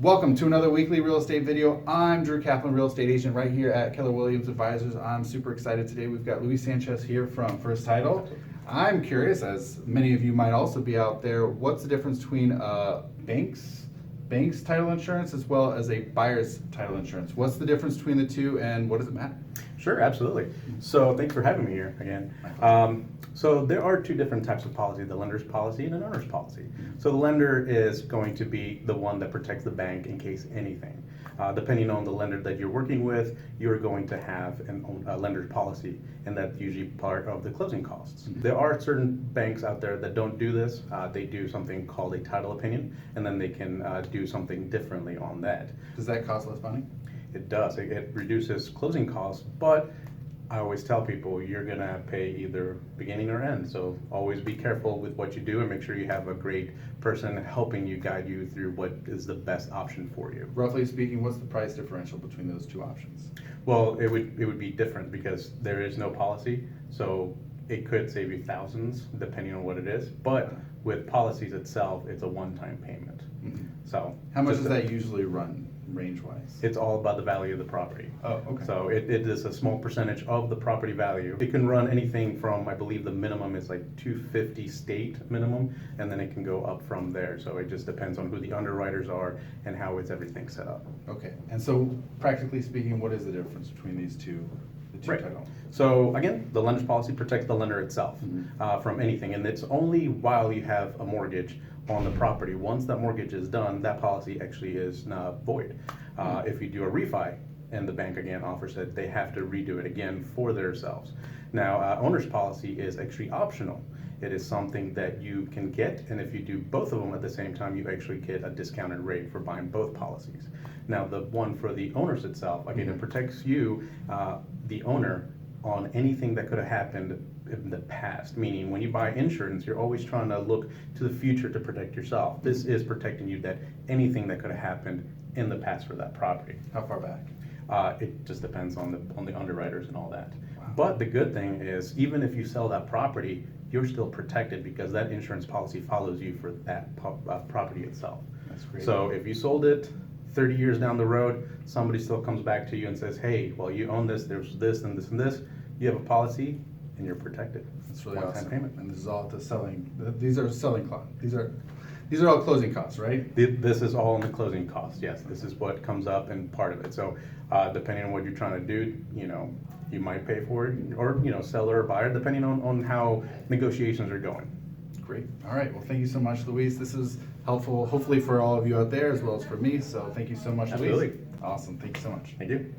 Welcome to another weekly real estate video. I'm Drew Kaplan, real estate agent right here at Keller Williams Advisors. I'm super excited today. We've got Luis Sanchez here from First Title. I'm curious, as many of you might also be out there, what's the difference between bank's title insurance as well as a buyer's title insurance? What's the difference between the two and what does it matter? Sure, absolutely. So thanks for having me here again. So there are two different types of policy, the lender's policy and an owner's policy. So the lender is going to be the one that protects the bank in case anything. Depending on the lender that you're working with, you're going to have a lender's policy, and that's usually part of the closing costs. There are certain banks out there that don't do this. They do something called a title opinion, and then they can do something differently on that. Does that cost less money? It does. It reduces closing costs, but I always tell people you're gonna pay either beginning or end. So always be careful with what you do and make sure you have a great person helping you, guide you through what is the best option for you. Roughly speaking, what's the price differential between those two options? Well, it would be different because there is no policy, so it could save you thousands depending on what it is. But with policies itself, it's a one-time payment. So How much does that usually run range-wise? it's all about the value of the property. Oh, okay. So it is a small percentage of the property value. It can run anything from, I believe the minimum is like 250 state minimum, and then it can go up from there. So it just depends on who the underwriters are and how is everything set up. Okay, and so practically speaking, what is the difference between these two, the two Right. titles? So again, the lender's policy protects the lender itself from anything, and it's only while you have a mortgage on the property. Once that mortgage is done, that policy actually is not void. If you do a refi, and the bank again offers it, they have to redo it again for themselves. Now, owner's policy is actually optional. It is something that you can get, and if you do both of them at the same time, you actually get a discounted rate for buying both policies. Now, the one for the owners itself, again, it protects you, the owner, on anything that could have happened in the past. Meaning, when you buy insurance, you're always trying to look to the future to protect yourself. This is protecting you that anything that could have happened in the past for that property. How far back? It just depends on the underwriters and all that. Wow. But the good thing is, even if you sell that property, you're still protected because that insurance policy follows you for that property itself. That's great. So if you sold it 30 years down the road, somebody still comes back to you and says, hey, well, you own this, there's this and this and this, you have a policy and you're protected. That's really One-time awesome. payment. And this is all the selling, these are selling costs. These are all closing costs, right? This is all in the closing cost, yes. This is what comes up and part of it. So depending on what you're trying to do, you might pay for it, or seller or buyer, depending on how negotiations are going. Great. All right. Well, thank you so much, Luis. This is helpful, hopefully for all of you out there as well as for me. So thank you so much, Luis. Absolutely. Awesome. Thank you so much. Thank you.